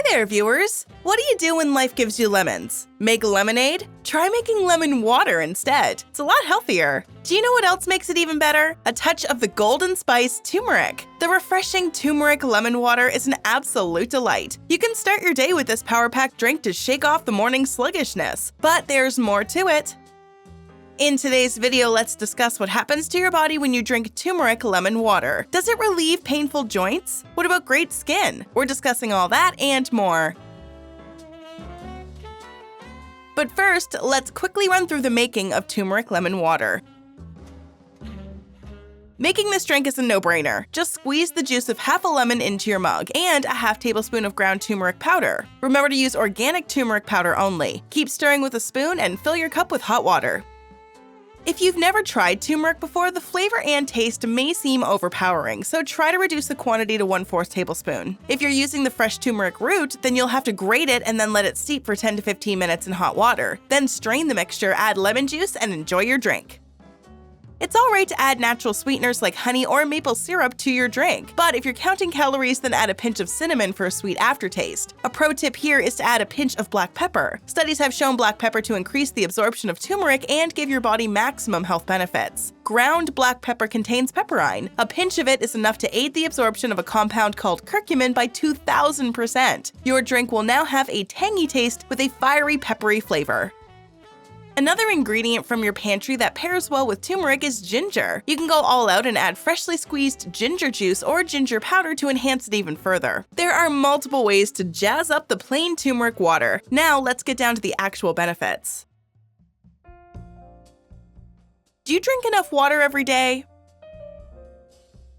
there, viewers! What do you do when life gives you lemons? Make lemonade? Try making lemon water instead. It's a lot healthier. Do you know what else makes it even better? A touch of the golden spice turmeric. The refreshing turmeric lemon water is an absolute delight. You can start your day with this power-packed drink to shake off the morning sluggishness. But there's more to it. In today's video, let's discuss what happens to your body when you drink turmeric lemon water. Does it relieve painful joints? What about great skin? We're discussing all that and more. But first, let's quickly run through the making of turmeric lemon water. Making this drink is a no-brainer. Just squeeze the juice of half a lemon into your mug and a half tablespoon of ground turmeric powder. Remember to use organic turmeric powder only. Keep stirring with a spoon and fill your cup with hot water. If you've never tried turmeric before, the flavor and taste may seem overpowering, so try to reduce the quantity to 1/4 tablespoon. If you're using the fresh turmeric root, then you'll have to grate it and then let it steep for 10 to 15 minutes in hot water. Then strain the mixture, add lemon juice, and enjoy your drink. It's alright to add natural sweeteners like honey or maple syrup to your drink, but if you're counting calories, then add a pinch of cinnamon for a sweet aftertaste. A pro tip here is to add a pinch of black pepper. Studies have shown black pepper to increase the absorption of turmeric and give your body maximum health benefits. Ground black pepper contains pepperine. A pinch of it is enough to aid the absorption of a compound called curcumin by 2,000%. Your drink will now have a tangy taste with a fiery, peppery flavor. Another ingredient from your pantry that pairs well with turmeric is ginger. You can go all out and add freshly squeezed ginger juice or ginger powder to enhance it even further. There are multiple ways to jazz up the plain turmeric water. Now let's get down to the actual benefits. Do you drink enough water every day?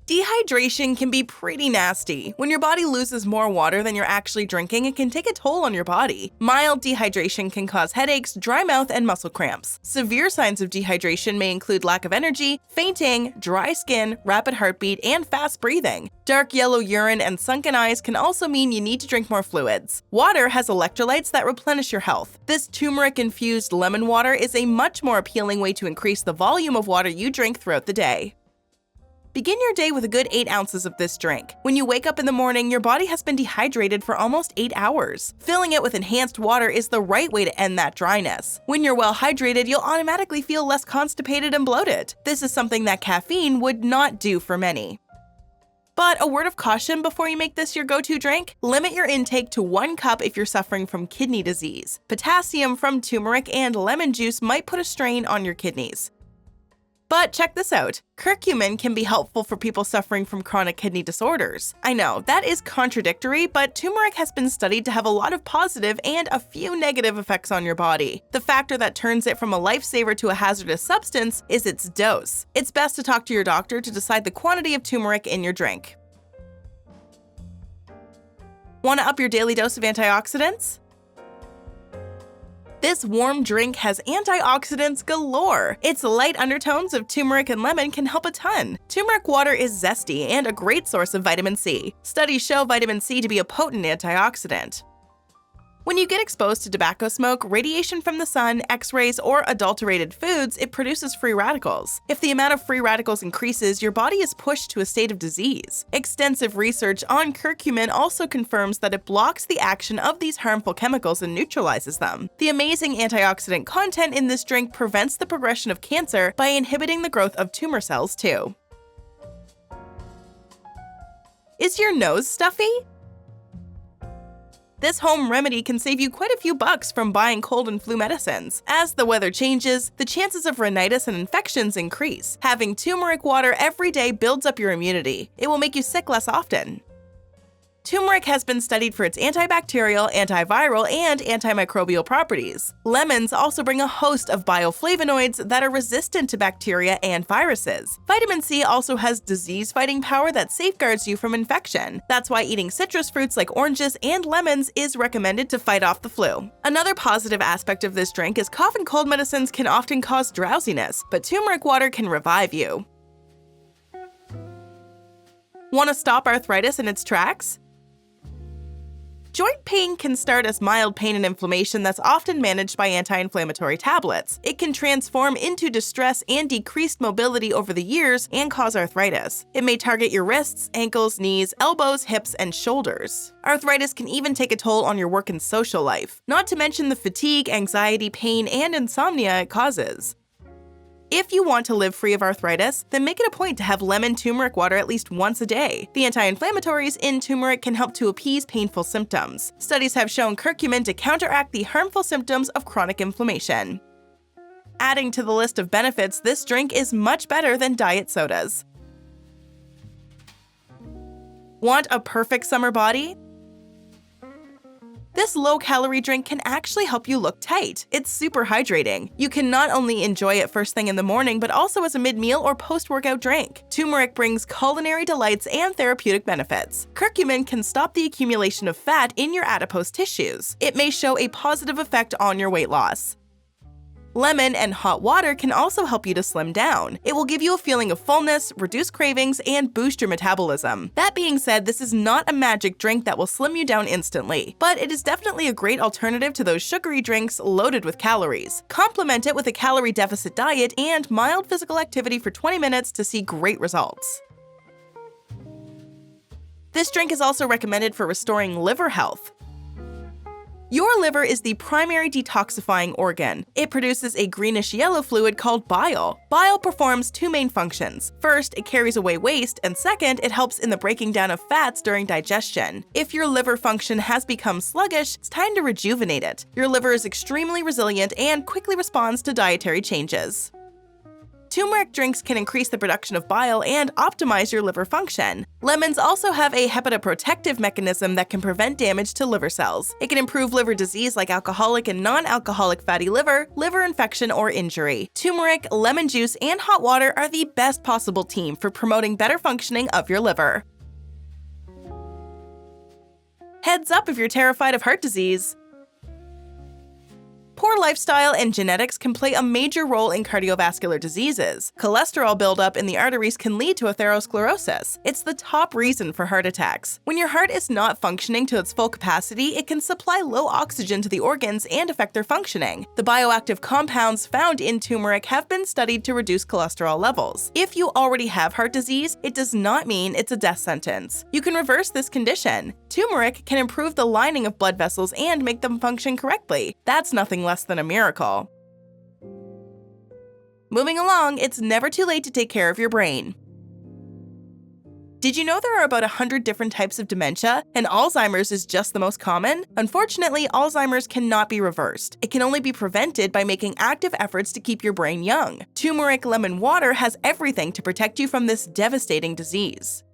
Dehydration can be pretty nasty. When your body loses more water than you're actually drinking, it can take a toll on your body. Mild dehydration can cause headaches, dry mouth, and muscle cramps. Severe signs of dehydration may include lack of energy, fainting, dry skin, rapid heartbeat, and fast breathing. Dark yellow urine and sunken eyes can also mean you need to drink more fluids. Water has electrolytes that replenish your health. This turmeric-infused lemon water is a much more appealing way to increase the volume of water you drink throughout the day. Begin your day with a good 8 ounces of this drink. When you wake up in the morning, your body has been dehydrated for almost 8 hours. Filling it with enhanced water is the right way to end that dryness. When you're well hydrated, you'll automatically feel less constipated and bloated. This is something that caffeine would not do for many. But a word of caution before you make this your go-to drink: limit your intake to 1 cup if you're suffering from kidney disease. Potassium from turmeric and lemon juice might put a strain on your kidneys. But check this out. Curcumin can be helpful for people suffering from chronic kidney disorders. I know, that is contradictory, but turmeric has been studied to have a lot of positive and a few negative effects on your body. The factor that turns it from a lifesaver to a hazardous substance is its dose. It's best to talk to your doctor to decide the quantity of turmeric in your drink. Want to up your daily dose of antioxidants? This warm drink has antioxidants galore. Its light undertones of turmeric and lemon can help a ton. Turmeric water is zesty and a great source of vitamin C. Studies show vitamin C to be a potent antioxidant. When you get exposed to tobacco smoke, radiation from the sun, X-rays, or adulterated foods, it produces free radicals. If the amount of free radicals increases, your body is pushed to a state of disease. Extensive research on curcumin also confirms that it blocks the action of these harmful chemicals and neutralizes them. The amazing antioxidant content in this drink prevents the progression of cancer by inhibiting the growth of tumor cells too. Is your nose stuffy? This home remedy can save you quite a few bucks from buying cold and flu medicines. As the weather changes, the chances of rhinitis and infections increase. Having turmeric water every day builds up your immunity. It will make you sick less often. Turmeric has been studied for its antibacterial, antiviral, and antimicrobial properties. Lemons also bring a host of bioflavonoids that are resistant to bacteria and viruses. Vitamin C also has disease-fighting power that safeguards you from infection. That's why eating citrus fruits like oranges and lemons is recommended to fight off the flu. Another positive aspect of this drink is cough and cold medicines can often cause drowsiness, but turmeric water can revive you. Want to stop arthritis in its tracks? Joint pain can start as mild pain and inflammation that's often managed by anti-inflammatory tablets. It can transform into distress and decreased mobility over the years and cause arthritis. It may target your wrists, ankles, knees, elbows, hips, and shoulders. Arthritis can even take a toll on your work and social life, not to mention the fatigue, anxiety, pain, and insomnia it causes. If you want to live free of arthritis, then make it a point to have lemon turmeric water at least once a day. The anti-inflammatories in turmeric can help to appease painful symptoms. Studies have shown curcumin to counteract the harmful symptoms of chronic inflammation. Adding to the list of benefits, this drink is much better than diet sodas. Want a perfect summer body? This low-calorie drink can actually help you look tight. It's super hydrating. You can not only enjoy it first thing in the morning, but also as a mid-meal or post-workout drink. Turmeric brings culinary delights and therapeutic benefits. Curcumin can stop the accumulation of fat in your adipose tissues. It may show a positive effect on your weight loss. Lemon and hot water can also help you to slim down. It will give you a feeling of fullness, reduce cravings, and boost your metabolism. That being said, this is not a magic drink that will slim you down instantly, but it is definitely a great alternative to those sugary drinks loaded with calories. Complement it with a calorie deficit diet and mild physical activity for 20 minutes to see great results. This drink is also recommended for restoring liver health. Your liver is the primary detoxifying organ. It produces a greenish-yellow fluid called bile. Bile performs two main functions. First, it carries away waste, and second, it helps in the breaking down of fats during digestion. If your liver function has become sluggish, it's time to rejuvenate it. Your liver is extremely resilient and quickly responds to dietary changes. Turmeric drinks can increase the production of bile and optimize your liver function. Lemons also have a hepatoprotective mechanism that can prevent damage to liver cells. It can improve liver disease like alcoholic and non-alcoholic fatty liver, liver infection, or injury. Turmeric, lemon juice, and hot water are the best possible team for promoting better functioning of your liver. Heads up if you're terrified of heart disease. Poor lifestyle and genetics can play a major role in cardiovascular diseases. Cholesterol buildup in the arteries can lead to atherosclerosis. It's the top reason for heart attacks. When your heart is not functioning to its full capacity, it can supply low oxygen to the organs and affect their functioning. The bioactive compounds found in turmeric have been studied to reduce cholesterol levels. If you already have heart disease, it does not mean it's a death sentence. You can reverse this condition. Turmeric can improve the lining of blood vessels and make them function correctly. That's nothing less than a miracle. Moving along, it's never too late to take care of your brain. Did you know there are about 100 different types of dementia, and Alzheimer's is just the most common? Unfortunately, Alzheimer's cannot be reversed. It can only be prevented by making active efforts to keep your brain young. Turmeric lemon water has everything to protect you from this devastating disease.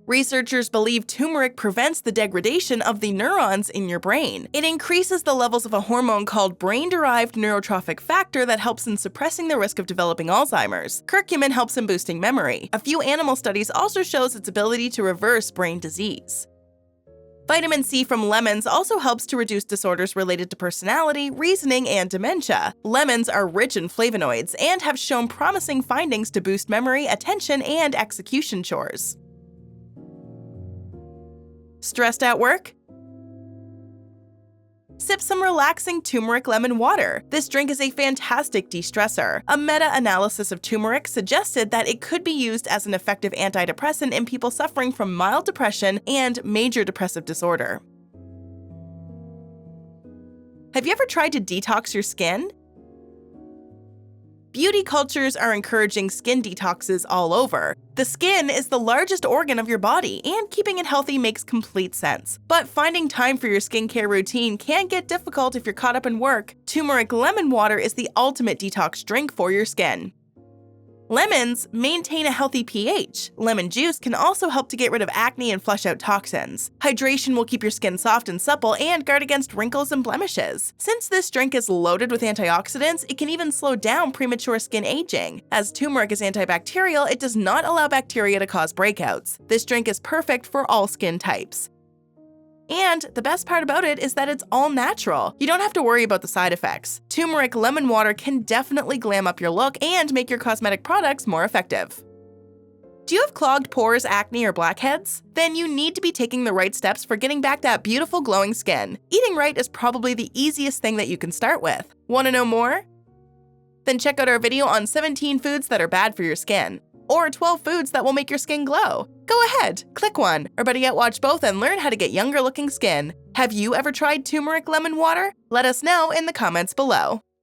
Researchers believe turmeric prevents the degradation of the neurons in your brain. It increases the levels of a hormone called brain-derived neurotrophic factor that helps in suppressing the risk of developing Alzheimer's. Curcumin helps in boosting memory. A few animal studies also shows its ability to reverse brain disease. Vitamin C from lemons also helps to reduce disorders related to personality, reasoning, and dementia. Lemons are rich in flavonoids and have shown promising findings to boost memory, attention, and execution chores. Stressed at work? Sip some relaxing turmeric lemon water. This drink is a fantastic de-stressor. A meta-analysis of turmeric suggested that it could be used as an effective antidepressant in people suffering from mild depression and major depressive disorder. Have you ever tried to detox your skin? Beauty cultures are encouraging skin detoxes all over. The skin is the largest organ of your body, and keeping it healthy makes complete sense. But finding time for your skincare routine can get difficult if you're caught up in work. Turmeric lemon water is the ultimate detox drink for your skin. Lemons maintain a healthy pH. Lemon juice can also help to get rid of acne and flush out toxins. Hydration will keep your skin soft and supple and guard against wrinkles and blemishes. Since this drink is loaded with antioxidants, it can even slow down premature skin aging. As turmeric is antibacterial, it does not allow bacteria to cause breakouts. This drink is perfect for all skin types. And the best part about it is that it's all natural. You don't have to worry about the side effects. Turmeric lemon water can definitely glam up your look and make your cosmetic products more effective. Do you have clogged pores, acne, or blackheads? Then you need to be taking the right steps for getting back that beautiful glowing skin. Eating right is probably the easiest thing that you can start with. Want to know more? Then check out our video on 17 foods that are bad for your skin, or 12 foods that will make your skin glow. Go ahead, click one, or better yet, watch both and learn how to get younger looking skin. Have you ever tried turmeric lemon water? Let us know in the comments below.